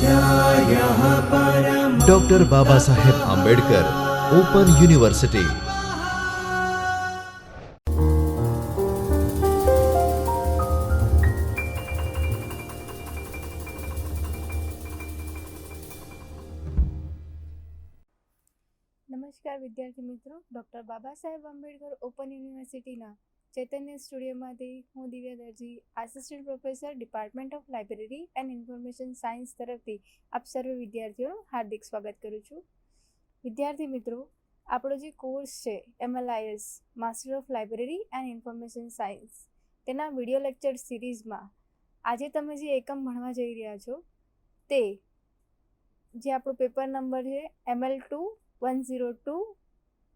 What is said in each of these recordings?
स्वाध्यायः परमः doctor Baba Saheb Ambedkar open university. નમસ્કાર વિદ્યાર્થી મિત્રો, ડૉક્ટર બાબા સાહેબ આંબેડકર ઓપન યુનિવર્સિટીના ચૈતન્ય સ્ટુડિયોમાંથી હું Divya Darji, assistant professor, department of library and information science તરફથી આપ સર્વે વિદ્યાર્થીઓનું હાર્દિક સ્વાગત કરું છું. વિદ્યાર્થી મિત્રો, આપણો જે કોર્સ છે MLIS master of library and information science, તેના વિડીયો લેક્ચર સિરીઝમાં આજે તમે જે એકમ ભણવા જઈ રહ્યા છો તે જે આપણો પેપર નંબર છે ML2 102,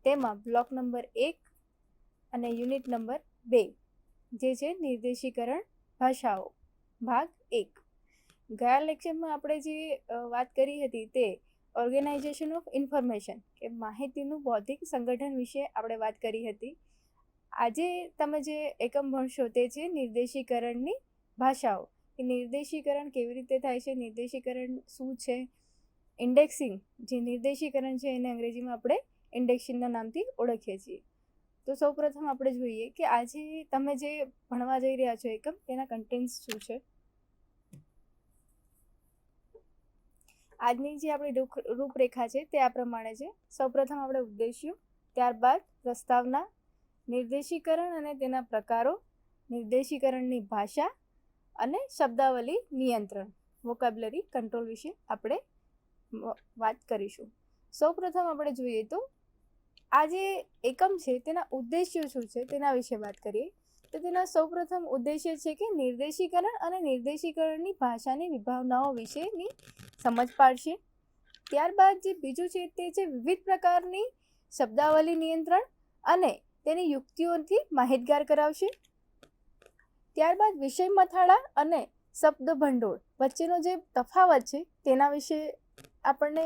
તેમાં બ્લોક નંબર 1 અને યુનિટ નંબર 2 જે છે નિર્દેશીકરણ ભાષાઓ ભાગ 1. ગયા લેક્ચરમાં આપણે જે વાત કરી હતી તે ઓર્ગેનાઇઝેશન ઓફ ઇન્ફોર્મેશન કે માહિતીનું બૌદ્ધિક સંગઠન વિશે આપણે વાત કરી હતી. આજે તમે જે એકમ ભણશો તે છે નિર્દેશીકરણની ભાષાઓ, કે નિર્દેશીકરણ કેવી રીતે થાય છે, નિર્દેશીકરણ શું છે, ઇન્ડેક્સિંગ જે નિર્દેશીકરણ છે એને અંગ્રેજીમાં આપણે ઇન્ડેક્સિંગના નામથી ઓળખીએ છીએ. તો સૌપ્રથમ આપણે જોઈએ કે આજે તમે જે ભણવા જઈ રહ્યા છો એકમ, તેના કન્ટેન્ટ્સ શું છે. આજની જે આપણી રૂપરેખા છે તે આ પ્રમાણે છે. સૌપ્રથમ આપણે ઉદ્દેશ્યો, ત્યારબાદ પ્રસ્તાવના, નિર્દેશીકરણ અને તેના પ્રકારો, નિર્દેશીકરણની ભાષા અને શબ્દાવલી નિયંત્રણ વોકેબ્યુલરી કંટ્રોલ વિશે આપણે વાત કરીશું. સૌપ્રથમ આપણે જોઈએ તો આ જે એકમ છે તેના ઉદ્દેશ્યો શું છે તેના વિશે વાત કરીએ તો તેના સૌપ્રથમ ઉદ્દેશ્ય છે કે નિર્દેશીકરણ અને નિર્દેશીકરણની ભાષાની વિભાવનાઓ વિશેની સમજ પાડશે. ત્યારબાદ જે બીજું છે તે છે વિવિધ પ્રકારની શબ્દાવલી નિયંત્રણ અને તેની યુક્તિઓથી માહિતગાર કરાવશે. ત્યારબાદ વિષય મથાળા અને શબ્દ ભંડોળ વચ્ચેનો જે તફાવત છે તેના વિશે આપણને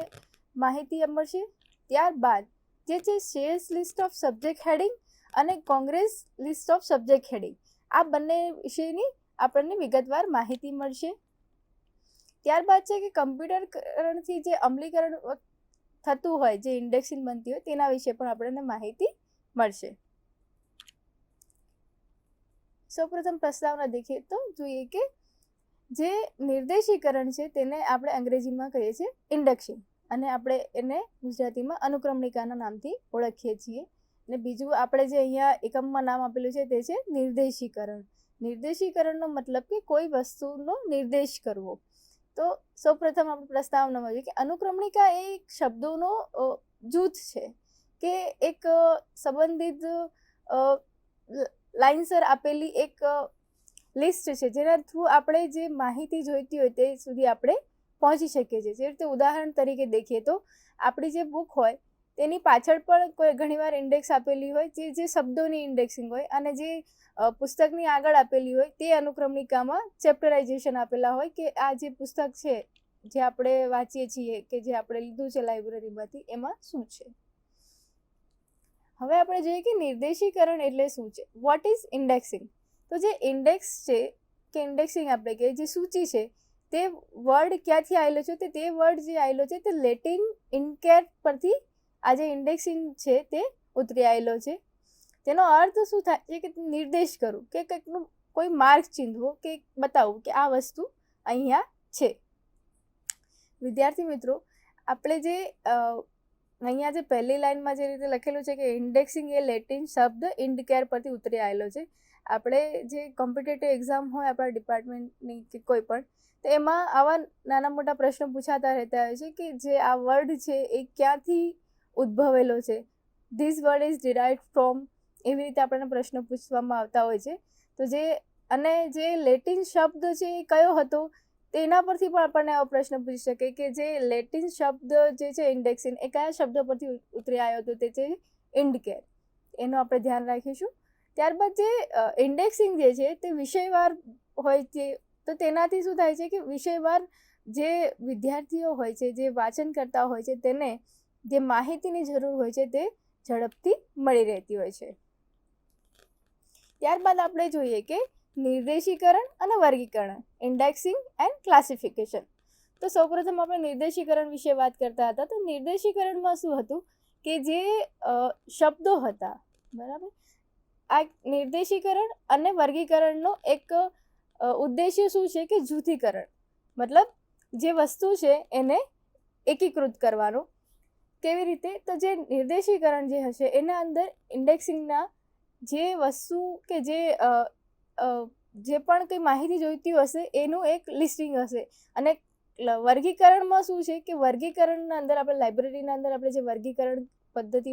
માહિતી મળશે. ત્યારબાદ જે છે Sears list of subject heading અને Congress list of subject heading, આ બંને વિષયની આપણને વિગતવાર માહિતી મળશે. ત્યારબાદ છે કે કમ્પ્યુટરકરણથી જે અમલીકરણ થતું હોય, જે ઇન્ડેક્સિંગ બનતી હોય તેના વિશે પણ આપણને માહિતી મળશે. સૌપ્રથમ પ્રસ્તાવના દેખીએ તો જોઈએ કે જે નિર્દેશીકરણ છે તેને આપણે અંગ્રેજીમાં કહીએ છીએ ઇન્ડેક્સિંગ અને આપણે એને ગુજરાતીમાં અનુક્રમણિકાના નામથી ઓળખીએ છીએ. અને બીજું આપણે જે અહીંયા એકમમાં નામ આપેલું છે તે છે નિર્દેશીકરણ. નિર્દેશીકરણનો મતલબ કે કોઈ વસ્તુનો નિર્દેશ કરવો. તો સૌપ્રથમ આપણે પ્રસ્તાવનામાં જોઈએ કે અનુક્રમણિકા એ એક શબ્દોનો જૂથ છે કે એક સંબંધિત લાઇનસર આપેલી એક લિસ્ટ છે જેના થ્રુ આપણે જે માહિતી જોઈતી હોય તે સુધી આપણે પહોંચી શકીએ છીએ. જે રીતે ઉદાહરણ તરીકે દેખીએ તો આપણી જે બુક હોય તેની પાછળ પણ કોઈ ઘણીવાર ઇન્ડેક્સ આપેલી હોય જે શબ્દોની ઇન્ડેક્સિંગ હોય, અને જે પુસ્તકની આગળ આપેલી હોય તે અનુક્રમણિકામાં ચેપ્ટરાઇઝેશન આપેલા હોય કે આ જે પુસ્તક છે જે આપણે વાંચીએ છીએ કે જે આપણે લીધું છે લાઇબ્રેરીમાંથી એમાં શું છે. હવે આપણે જોઈએ કે નિર્દેશીકરણ એટલે શું છે. What is indexing? તો જે ઇન્ડેક્સ છે કે ઇન્ડેક્સિંગ આપણે કહીએ, જે સૂચિ છે, તે વર્ડ ક્યાંથી આવેલો છે? તે વર્ડ જે આવેલો છે તે લેટિન ઇન્કેર પરથી આ જે ઇન્ડેક્સિંગ છે તે ઉતરી આવેલો છે. તેનો અર્થ શું થાય છે કે નિર્દેશ કરવું, કે કંઈકનું કોઈ માર્ગ ચિંધવો કે બતાવવું કે આ વસ્તુ અહીંયા છે. વિદ્યાર્થી મિત્રો, આપણે જે અહીંયા જે પહેલી લાઇનમાં જે રીતે લખેલું છે કે ઇન્ડેક્સિંગ એ લેટિન શબ્દ ઇન્ડકેર પરથી ઉતરી આવેલો છે. આપણે જે કોમ્પિટેટિવ એક્ઝામ હોય આપણા ડિપાર્ટમેન્ટની કે કોઈ પણ, તો એમાં આવા નાના મોટા પ્રશ્નો પૂછાતા રહેતા હોય છે કે જે આ વર્ડ છે એ ક્યાંથી ઉદ્ભવેલો છે. This word is derived from, એવી રીતે આપણને પ્રશ્નો પૂછવામાં આવતા હોય છે. તો જે અને જે લેટિન શબ્દ છે એ કયો હતો તેના પરથી પણ આપણને આવો પ્રશ્ન પૂછી શકે કે જે લેટિન શબ્દ જે છે ઇન્ડેક્સિંગ એ કયા શબ્દ પરથી ઉતરી આવ્યો હતો, તે છે ઇન્ડકેર. એનું આપણે ધ્યાન રાખીશું. ત્યારબાદ જે ઇન્ડેક્સિંગ જે છે તે વિષયવાર હોય છે. તો તેનાથી શું થાય છે કે વિષયવાર જે વિદ્યાર્થીઓ હોય છે, જે વાંચન કરતા હોય છે, તેને જે માહિતીની જરૂર હોય છે તે ઝડપથી મળી રહેતી હોય છે. ત્યારબાદ આપણે જોઈએ કે નિર્દેશીકરણ અને વર્ગીકરણ, ઇન્ડેક્સિંગ એન્ડ ક્લાસિફિકેશન. તો સૌપ્રથમ આપણે નિર્દેશીકરણ વિશે વાત કરતા હતા. તો નિર્દેશીકરણમાં શું હતું કે જે શબ્દો હતા, બરાબર, આ નિર્દેશીકરણ અને વર્ગીકરણનો એક ઉદ્દેશ્ય શું છે કે જૂથીકરણ, મતલબ જે વસ્તુ છે એને એકીકૃત કરવાનું. કેવી રીતે? તો જે નિર્દેશીકરણ જે હશે એના અંદર ઇન્ડેક્સિંગના જે વસ્તુ કે જે પણ કંઈ માહિતી જોઈતી હશે એનું એક લિસ્ટિંગ હશે. અને વર્ગીકરણમાં શું છે કે વર્ગીકરણના અંદર આપણે લાઇબ્રેરીના અંદર આપણે જે વર્ગીકરણ પદ્ધતિ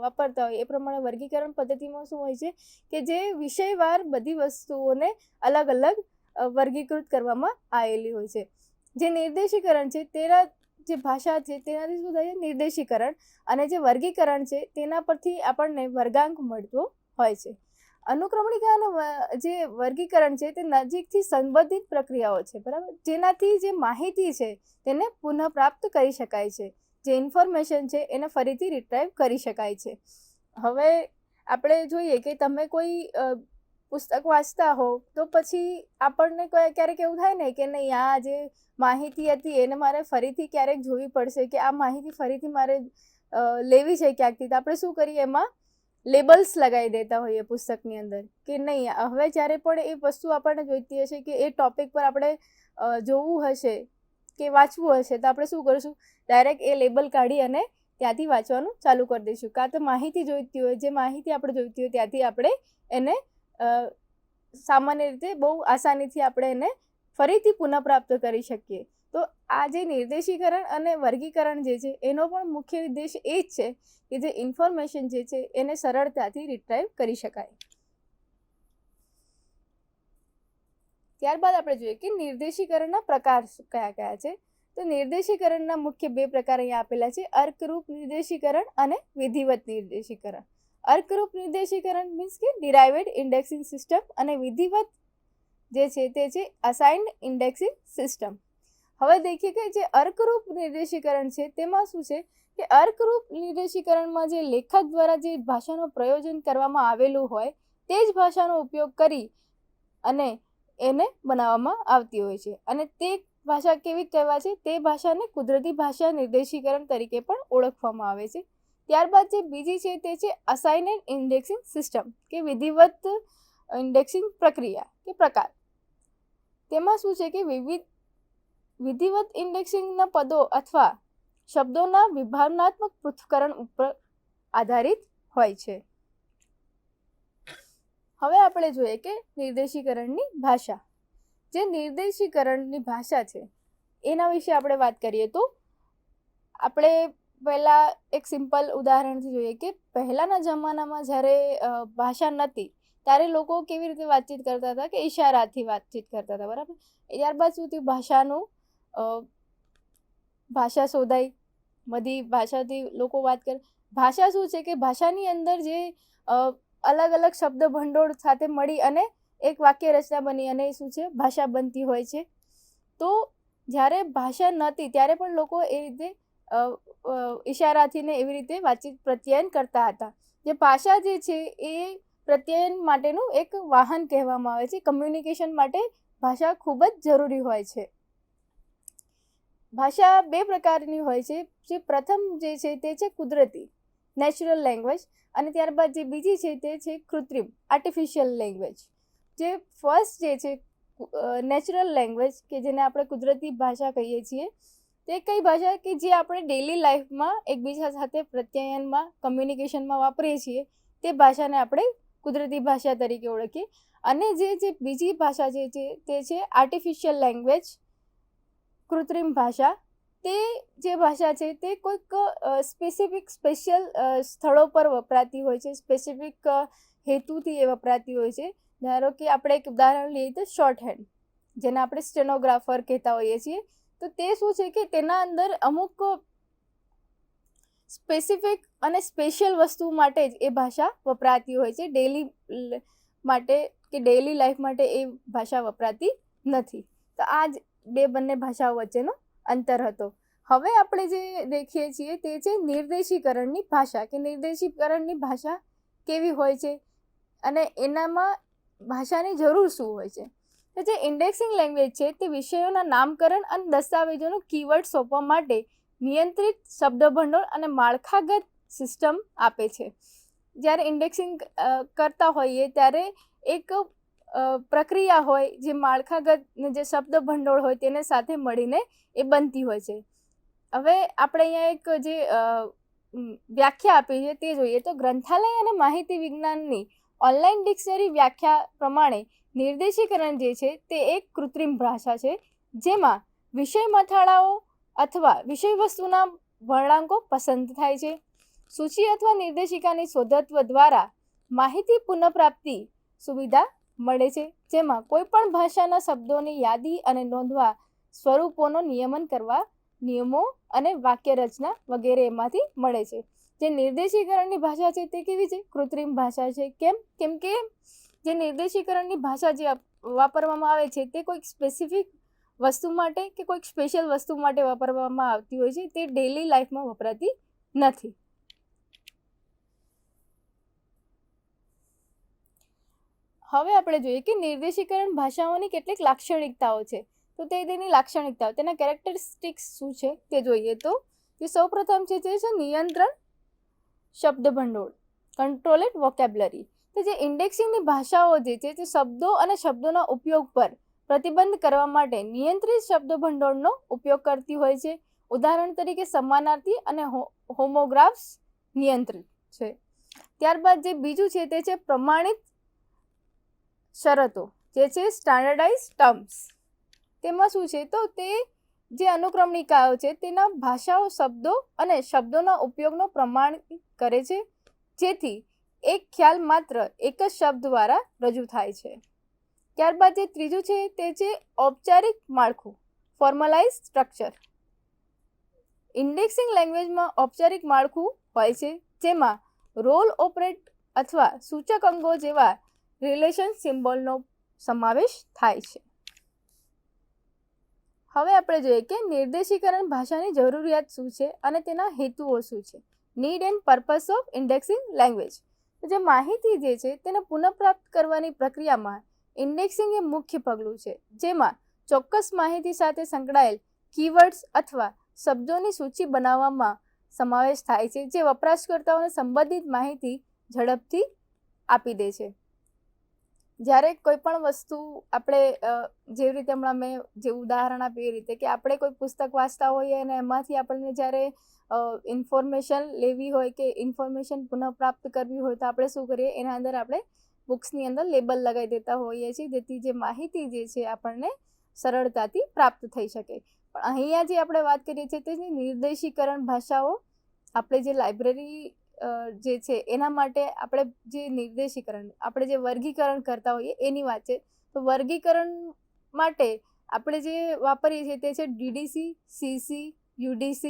વાપરતા હોય એ પ્રમાણે વર્ગીકરણ પદ્ધતિમાં શું હોય છે કે જે વિષયવાર બધી વસ્તુઓને અલગ અલગ વર્ગીકૃત કરવામાં આવેલી હોય છે. જે નિર્દેશીકરણ છે તેના જે ભાષા છે તેનાથી શું થાય છે નિર્દેશીકરણ, અને જે વર્ગીકરણ છે તેના પરથી આપણને વર્ગાંક મળતો હોય છે. અનુક્રમણિકા અને જે વર્ગીકરણ છે તે નજીકથી સંબંધિત પ્રક્રિયાઓ છે, બરાબર, જેનાથી જે માહિતી છે તેને પુનઃપ્રાપ્ત કરી શકાય છે, જે ઇન્ફોર્મેશન છે એને ફરીથી રિટ્રાઈવ કરી શકાય છે. હવે આપણે જોઈએ કે તમે કોઈ પુસ્તક વાંચતા હો તો પછી આપણને ક્યારેક એવું થાય ને કે નહીં, આ જે માહિતી હતી એને મારે ફરીથી ક્યારેક જોવી પડશે, કે આ માહિતી ફરીથી મારે લેવી છે ક્યાંકથી. તો આપણે શું કરીએ, એમાં લેબલ્સ લગાવી દેતા હોઈએ પુસ્તકની અંદર કે નહીં, હવે જ્યારે પણ એ વસ્તુ આપણને જોઈતી હશે કે એ ટૉપિક પર આપણે જોવું હશે કે વાંચવું હશે તો આપણે શું કરીશું, ડાયરેક્ટ એ લેબલ કાઢી અને ત્યાંથી વાંચવાનું ચાલુ કરી દઈશું. કાં તો માહિતી જોઈતી હોય, જે માહિતી આપણે જોઈતી હોય ત્યાંથી આપણે એને સામાન્ય રીતે બહુ આસાનીથી આપણે એને ફરીથી પુનઃપ્રાપ્ત કરી શકીએ. તો આ જે નિર્દેશીકરણ અને વર્ગીકરણ જે છે એનો પણ મુખ્ય ઉદ્દેશ એ જ છે કે જે ઇન્ફોર્મેશન જે છે એને સરળતાથી રિટ્રાઈવ કરી શકાય. ત્યારબાદ આપણે જોઈએ કે નિર્દેશીકરણના પ્રકાર કયા કયા છે. તો નિર્દેશીકરણના મુખ્ય બે પ્રકાર અહીંયા આપેલા છે, અર્કરૂપ નિર્દેશીકરણ અને વિધિવત નિર્દેશીકરણ. અર્કરૂપ નિર્દેશીકરણ મીન્સ કે ડિરાઇવેડ ઇન્ડેક્સિંગ સિસ્ટમ, અને વિધિવત જે છે તે છે અસાઇન્ડ ઇન્ડેક્સિંગ સિસ્ટમ. હવે દેખીએ કે જે અર્કરૂપ નિર્દેશીકરણ છે તેમાં શું છે કે અર્કરૂપ નિર્દેશીકરણમાં જે લેખક દ્વારા જે ભાષાનું પ્રયોજન કરવામાં આવેલું હોય તે જ ભાષાનો ઉપયોગ કરી અને એને બનાવવામાં આવતી હોય છે. અને તે ભાષા કેવી કહેવાય છે? તે ભાષાને કુદરતી ભાષા નિર્દેશીકરણ તરીકે પણ ઓળખવામાં આવે છે. ત્યારબાદ જે બીજી છે તે છે અસાઇન્ડ ઇન્ડેક્સિંગ સિસ્ટમ કે વિધિવત ઇન્ડેક્સિંગ પ્રક્રિયા કે પ્રકાર. તેમાં શું છે કે વિધિવત ઇન્ડેક્સિંગના પદો અથવા શબ્દોના વિભાવનાત્મક પૃથ્થકરણ ઉપર આધારિત હોય છે. હવે આપણે જોઈએ કે નિર્દેશીકરણની ભાષા. જે નિર્દેશીકરણની ભાષા છે એના વિશે આપણે વાત કરીએ તો આપણે પહેલાં એક સિમ્પલ ઉદાહરણથી જોઈએ કે પહેલાંના જમાનામાં જ્યારે ભાષા નહોતી ત્યારે લોકો કેવી રીતે વાતચીત કરતા હતા કે ઇશારાથી વાતચીત કરતા હતા, બરાબર. ત્યારબાદ શું થયું, ભાષા શોધાઈ, બધી ભાષાથી લોકો વાત કરે. ભાષા શું છે કે ભાષાની અંદર જે અલગ અલગ શબ્દ ભંડોળ સાથે મળી અને એક વાક્ય રચના બની અને શું છે ભાષા બનતી હોય છે. તો જ્યારે ભાષા નહોતી ત્યારે પણ લોકો એ રીતે ઇશારાથી ને એવી રીતે વાતચીત પ્રત્યાયન કરતા હતા. જે ભાષા જે છે એ પ્રત્યાયન માટેનું એક વાહન કહેવામાં આવે છે. કમ્યુનિકેશન માટે ભાષા ખૂબ જ જરૂરી હોય છે. ભાષા બે પ્રકારની હોય છે. જે પ્રથમ જે છે તે છે કુદરતી નેચરલ લેંગ્વેજ, અને ત્યારબાદ જે બીજી છે તે છે કૃત્રિમ આર્ટિફિશિયલ લેંગ્વેજ. જે ફર્સ્ટ જે છે નેચરલ લેંગ્વેજ કે જેને આપણે કુદરતી ભાષા કહીએ છીએ, તે કઈ ભાષા કે જે આપણે ડેઇલી લાઈફમાં એકબીજા સાથે પ્રત્યાયનમાં કમ્યુનિકેશનમાં વાપરીએ છીએ તે ભાષાને આપણે કુદરતી ભાષા તરીકે ઓળખીએ. અને જે બીજી ભાષા જે છે તે છે આર્ટિફિશિયલ લેંગ્વેજ, કૃત્રિમ ભાષા. તે જે ભાષા છે તે કોઈક સ્પેશિયલ સ્થળો પર વપરાતી હોય છે, સ્પેસિફિક હેતુથી એ વપરાતી હોય છે. ધારો કે આપણે એક ઉદાહરણ લઈએ તો શોર્ટ હેન્ડ, જેને આપણે સ્ટેનોગ્રાફર કહેતા હોઈએ છીએ. તો તે શું છે કે તેના અંદર અમુક સ્પેસિફિક અને સ્પેશિયલ વસ્તુ માટે જ એ ભાષા વપરાતી હોય છે. ડેઇલી માટે કે ડેઇલી લાઈફ માટે એ ભાષા વપરાતી નથી. તો આ જ બંને ભાષાઓ વચ્ચેનો અંતર હતો. હવે આપણે જે દેખીએ છીએ તે છે નિર્દેશીકરણની ભાષા, કે નિર્દેશીકરણની ભાષા કેવી હોય છે અને એનામાં ભાષાની જરૂર શું હોય છે. તો જે ઇન્ડેક્સિંગ લેંગ્વેજ છે તે વિષયોના નામકરણ અને દસ્તાવેજોનું કીવર્ડ સોંપવા માટે નિયંત્રિત શબ્દભંડોળ અને માળખાગત સિસ્ટમ આપે છે. જ્યારે ઇન્ડેક્સિંગ કરતા હોઈએ ત્યારે એક પ્રક્રિયા હોય જે માળખાગત જે શબ્દભંડોળ હોય તેને સાથે મળીને એ બનતી હોય છે. હવે આપણે અહીંયા એક જે વ્યાખ્યા આપી છે તે જોઈએ તો ગ્રંથાલય અને માહિતી વિજ્ઞાનની ઓનલાઈન ડિક્શનરી વ્યાખ્યા પ્રમાણે નિર્દેશીકરણ જે છે તે એક કૃત્રિમ ભાષા છે જેમાં વિષય મથાળાઓ અથવા વિષય વસ્તુના વર્ણાંકો પસંદ થાય છે. સૂચિ અથવા નિર્દેશિકાની શોધત્વ દ્વારા માહિતી પુનઃપ્રાપ્તિ સુવિધા મળે છે, જેમાં કોઈ પણ ભાષાના શબ્દોની યાદી અને નોંધવા સ્વરૂપોનો નિયમન કરવા નિયમો અને વાક્ય રચના વગેરે એમાંથી મળે છે. જે નિર્દેશીકરણની ભાષા છે તે કેવી છે? કૃત્રિમ ભાષા છે. કેમ કે જે નિર્દેશીકરણની ભાષા જે વાપરવામાં આવે છે તે કોઈક સ્પેસિફિક વસ્તુ માટે કે કોઈક સ્પેશિયલ વસ્તુ માટે વાપરવામાં આવતી હોય છે, તે ડેઇલી લાઈફમાં વપરાતી નથી. હવે આપણે જોઈએ કે નિર્દેશીકરણ ભાષાઓની કેટલીક લાક્ષણિકતાઓ છે. તો તેની લાક્ષણિકતાઓ, તેના કેરેક્ટરિસ્ટિક્સ શું છે તે જોઈએ. તો જે સૌપ્રથમ છે તે છે નિયંત્રણ શબ્દભંડોળ, કંટ્રોલેડ વોકેબ્યુલરી. તો જે ઇન્ડેક્સિંગની ભાષાઓ જે છે તે શબ્દો અને શબ્દોના ઉપયોગ પર પ્રતિબંધ કરવા માટે નિયંત્રિત શબ્દભંડોળનો ઉપયોગ કરતી હોય છે. ઉદાહરણ તરીકે સમાનાર્થી અને હોમોગ્રાફ્સ નિયંત્રિત છે. ત્યારબાદ જે બીજું છે તે છે પ્રમાણિત શરતો, જે છે સ્ટાન્ડર્ડાઇઝ ટર્મ્સ. તેમાં શું છે? તો તે જે અનુક્રમણિકાઓ છે તેના ભાષાઓ શબ્દો અને શબ્દોના ઉપયોગનો પ્રમાણિત કરે છે, જેથી એક ખ્યાલ માત્ર એક જ શબ્દ દ્વારા રજૂ થાય છે. ત્યારબાદ જે ત્રીજું છે તે છે ઔપચારિક માળખું, ફોર્મલાઇઝ સ્ટ્રક્ચર. ઇન્ડેક્સિંગ લેંગ્વેજમાં ઔપચારિક માળખું હોય છે જેમાં રોલ ઓપરેટ અથવા સૂચક અંગો જેવા રિલેશન સિમ્બોલનો સમાવેશ થાય છે. હવે આપણે જોઈએ કે નિર્દેશીકરણ ભાષાની જરૂરિયાત શું છે અને તેના હેતુઓ શું છે. Need and purpose of indexing language. જે માહિતી જે છે તેને પુનઃપ્રાપ્ત કરવાની પ્રક્રિયામાં ઇન્ડેક્સિંગ એ મુખ્ય પગલું છે, જેમાં ચોક્કસ માહિતી સાથે સંકળાયેલ કીવર્ડ્સ અથવા શબ્દોની સૂચિ બનાવવામાં સમાવેશ થાય છે, જે વપરાશકર્તાઓને સંબંધિત માહિતી ઝડપથી આપી દે છે. જ્યારે કોઈ પણ વસ્તુ આપણે જેવી રીતે હમણાં મેં જે ઉદાહરણ આપ્યું એ રીતે કે આપણે કોઈ પુસ્તક વાંચતા હોઈએ અને એમાંથી આપણને જ્યારે ઇન્ફોર્મેશન લેવી હોય કે ઇન્ફોર્મેશન પુનઃપ્રાપ્ત કરવી હોય તો આપણે શું કરીએ? એના અંદર આપણે બુક્સની અંદર લેબલ લગાવી દેતા હોઈએ છીએ, જેથી જે માહિતી જે છે આપણને સરળતાથી પ્રાપ્ત થઈ શકે. પણ અહીંયા જે આપણે વાત કરીએ છીએ તે નિર્દેશીકરણ ભાષાઓ, આપણે જે લાઇબ્રેરી જે છે એના માટે આપણે જે નિર્દેશીકરણ, આપણે જે વર્ગીકરણ કરતા હોઈએ એની વાત છે. તો વર્ગીકરણ માટે આપણે જે વાપરીએ છીએ તે છે DDC, CC, UDC.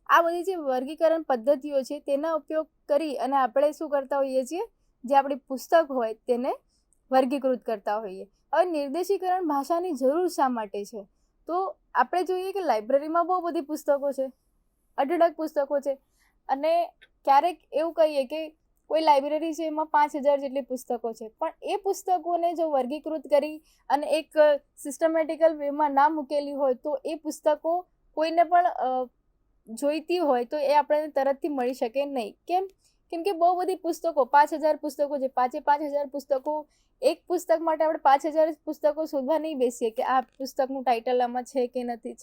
આ બધી જે વર્ગીકરણ પદ્ધતિઓ છે તેના ઉપયોગ કરી અને આપણે શું કરતા હોઈએ છીએ? જે આપણી પુસ્તક હોય તેને વર્ગીકૃત કરતા હોઈએ. હવે નિર્દેશીકરણ ભાષાની જરૂર શા માટે છે? તો આપણે જોઈએ કે લાઇબ્રેરીમાં બહુ બધી પુસ્તકો છે, અઢળક પુસ્તકો છે, અને ક્યારેક એવું કહીએ કે કોઈ લાઇબ્રેરી છે એમાં 5000 જેટલી પુસ્તકો છે, પણ એ પુસ્તકોને જો વર્ગીકૃત કરી અને એક સિસ્ટમેટિકલ વેમાં ના મૂકેલી હોય તો એ પુસ્તકો કોઈને પણ જોઈતી હોય તો એ આપણને તરતથી મળી શકે નહીં. કેમ કે બહુ બધી પુસ્તકો, 5000 પુસ્તકો છે, 5000 પુસ્તકો, એક પુસ્તક માટે આપણે 5000 પુસ્તકો શોધવા નહીં બેસીએ કે આ પુસ્તકનું ટાઇટલ આમાં છે કે નથી.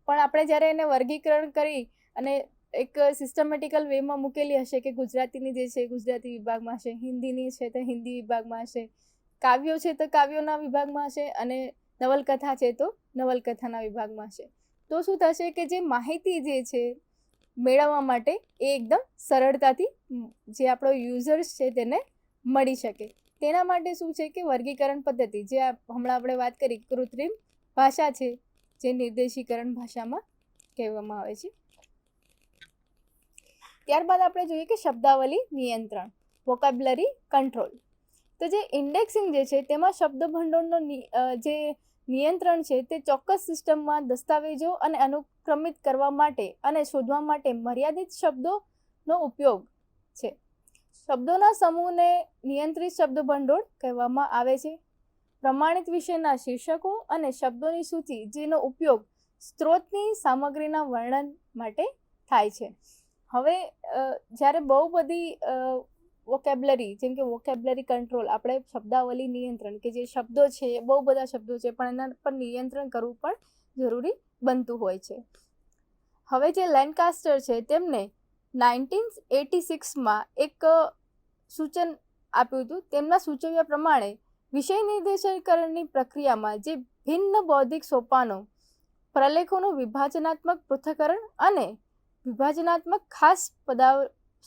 પણ આપણે જ્યારે એને વર્ગીકરણ કરી અને એક સિસ્ટમેટિકલ વેમાં મૂકેલી હશે કે ગુજરાતીની જે છે ગુજરાતી વિભાગમાં હશે, હિન્દીની છે તો હિન્દી વિભાગમાં હશે, કાવ્યો છે તો કાવ્યોના વિભાગમાં હશે, અને નવલકથા છે તો નવલકથાના વિભાગમાં હશે. તો શું થશે કે જે માહિતી જે છે મેળવવા માટે એ એકદમ સરળતાથી જે આપણો યુઝર્સ છે તેને મળી શકે. તેના માટે શું છે કે વર્ગીકરણ પદ્ધતિ, જે હમણાં આપણે વાત કરી, કૃત્રિમ ભાષા છે જે નિર્દેશીકરણ ભાષામાં કહેવામાં આવે છે. ત્યારબાદ આપણે જોઈએ કે શબ્દાવલી નિયંત્રણ, વોકેબ્યુલરી કંટ્રોલ. તો જે ઇન્ડેક્સિંગ જે છે તેમાં શબ્દભંડોળનો જે નિયંત્રણ છે તે ચોક્કસ સિસ્ટમમાં દસ્તાવેજો અને અનુક્રમિત કરવા માટે અને શોધવા માટે મર્યાદિત શબ્દોનો ઉપયોગ છે. શબ્દોના સમૂહને નિયંત્રિત શબ્દભંડોળ કહેવામાં આવે છે. પ્રમાણિત વિષયના શીર્ષકો અને શબ્દોની સૂચિ જેનો ઉપયોગ સ્ત્રોતની સામગ્રીના વર્ણન માટે થાય છે. હવે જ્યારે બહુ બધી વોકેબ્લરી, જેમ કે વોકેબ્લરી કંટ્રોલ, આપણે શબ્દાવલી નિયંત્રણ, કે જે શબ્દો છે બહુ બધા શબ્દો છે પણ એના પર નિયંત્રણ કરવું પણ જરૂરી બનતું હોય છે. હવે જે લેન્કાસ્ટર છે તેમને 1986માં એક સૂચન આપ્યું હતું. તેમના સૂચવ્યા પ્રમાણે વિષય નિર્દેશીકરણની પ્રક્રિયામાં જે ભિન્ન બૌદ્ધિક સોપાનો, પ્રલેખોનું વિભાજનાત્મક પૃથ્થકરણ અને વિભાજનાત્મક ખાસ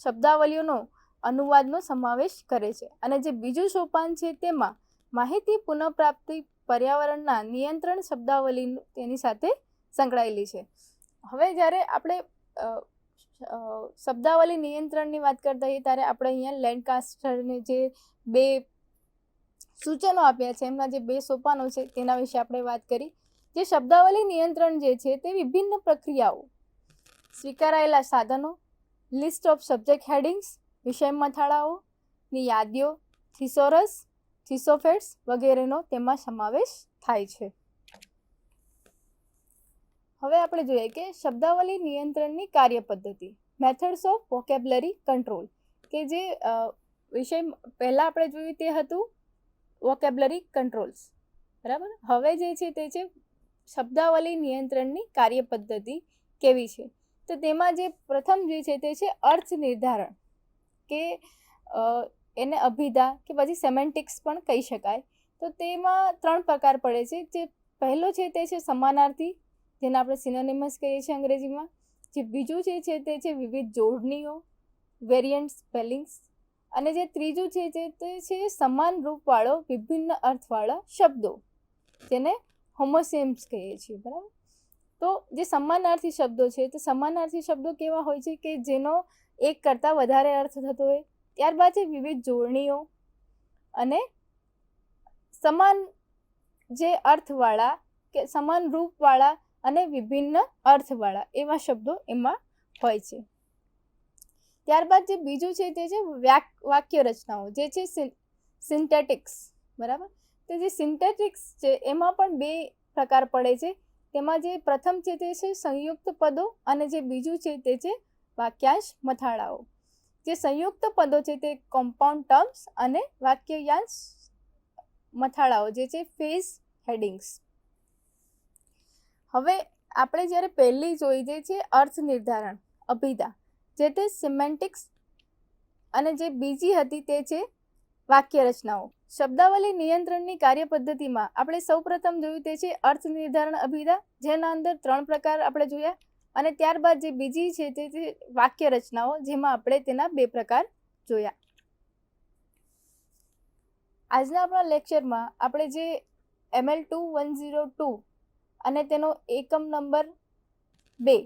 શબ્દાવલીઓનો અનુવાદનો સમાવેશ કરે છે. અને જે બીજું સોપાન છે તેમાં માહિતી પુનઃપ્રાપ્તિ પર્યાવરણના નિયંત્રણ શબ્દાવલી તેની સાથે સંકળાયેલી છે. હવે જ્યારે આપણે શબ્દાવલી નિયંત્રણની વાત કરતા હોઈએ ત્યારે આપણે અહીંયા લેન્કાસ્ટરને જે 2 સૂચનો આપ્યા છે, એમના જે 2 સોપાનો છે તેના વિશે આપણે વાત કરી. જે શબ્દાવલી નિયંત્રણ જે છે તે વિભિન્ન પ્રક્રિયાઓ, સ્વીકારાયેલા સાધનો, લિસ્ટ ઓફ સબ્જેક્ટ હેડિંગ્સ, વિષય મથાળાઓની યાદીઓ, થિસોરસ, થિસોફેટ્સ વગેરેનો તેમાં સમાવેશ થાય છે. હવે આપણે જોઈએ કે શબ્દાવલી નિયંત્રણની કાર્યપદ્ધતિ, મેથડ્સ ઓફ વોકેબ્લરી કંટ્રોલ, કે જે વિષય પહેલાં આપણે જોયું તે હતું વોકેબ્લરી કંટ્રોલ્સ, બરાબર. હવે જે છે તે છે શબ્દાવલી નિયંત્રણની કાર્યપદ્ધતિ કેવી છે. તો તેમાં જે પ્રથમ જે છે તે છે અર્થ નિર્ધારણ, કે એને અભિધા કે પછી સેમેન્ટિક્સ પણ કહી શકાય. તો તેમાં 3 પ્રકાર પડે છે. જે પહેલો છે તે છે સમાનાર્થી, જેને આપણે સિનોનિમસ કહીએ છીએ અંગ્રેજીમાં. જે બીજું છે તે છે વિવિધ જોડણીઓ, વેરિયન્ટ સ્પેલિંગ્સ. અને જે ત્રીજું છે તે છે સમાન રૂપવાળો વિભિન્ન અર્થવાળા શબ્દો, જેને હોમોસિમ્સ કહીએ છીએ, બરાબર. તો જે સમાનાર્થી શબ્દો છે તો સમાનાર્થી શબ્દો કેવા હોય છે કે જેનો એક કરતાં વધારે અર્થ થતો હોય. ત્યારબાદ છે વિવિધ જોડણીઓ અને સમાન જે અર્થવાળા કે સમાન રૂપવાળા અને વિભિન્ન અર્થવાળા એવા શબ્દો એમાં હોય છે. ત્યારબાદ જે બીજું છે તે છે વાક્ય રચનાઓ, જે છે સિન્થેટિક્સ, બરાબર. તો જે સિન્થેટિક્સ છે એમાં પણ 2 પ્રકાર પડે છે. તેમાં જે પ્રથમ છે તે છે સંયુક્ત પદો અને જે બીજું છે તે છે વાક્યાંશ મથાળાઓ. જે સંયુક્ત પદો છે તે કોમ્પાઉન્ડ ટર્મ્સ અને વાક્યાંશ મથાળાઓ જે છે ફેઝ હેડિંગ્સ. હવે આપણે જ્યારે પહેલી જોઈ જે છે અર્થ નિર્ધારણ અભિધા, જે તે સિમેન્ટિક્સ, અને જે બીજી હતી તે છે વાક્ય રચનાઓ. શબ્દાવલી નિયંત્રણની કાર્યપદ્ધતિમાં આપણે સૌપ્રથમ જોયું તે છે અર્થ નિર્ધારણ અભિધા, જેના અંદર 3 પ્રકાર આપણે જોયા. અને ત્યારબાદ જે બીજી છે તે વાક્ય રચનાઓ, જેમાં આપણે તેના 2 પ્રકાર જોયા. આજના આપણા લેક્ચરમાં આપણે જે ML 2102 અને તેનો એકમ નંબર 2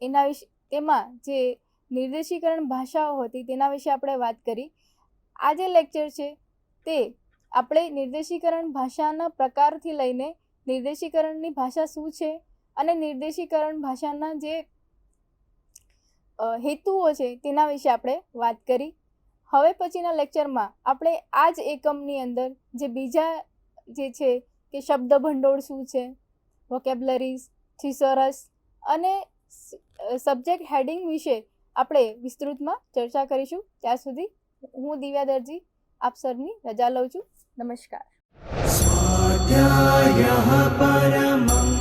એના વિશે, તેમાં જે નિર્દેશીકરણ ભાષાઓ હતી તેના વિશે આપણે વાત કરી. આ જે લેક્ચર છે તે આપણે નિર્દેશીકરણ ભાષાના પ્રકારથી લઈને નિર્દેશીકરણની ભાષા શું છે અને નિર્દેશીકરણ ભાષાના જે હેતુઓ છે તેના વિશે આપણે વાત કરી. હવે પછીના લેક્ચરમાં આપણે આ જ એકમની અંદર જે બીજા જે છે કે શબ્દ ભંડોળ શું છે, વોકેબ્લરીઝ, થિસોરસ અને સબ્જેક્ટ હેડિંગ વિશે આપણે વિસ્તૃતમાં ચર્ચા કરીશું. ત્યાં સુધી હું દિવ્યા દરજી આપ સરની રજા લઉં છું. નમસ્કાર. સ્વાધ્યાયઃ પરમં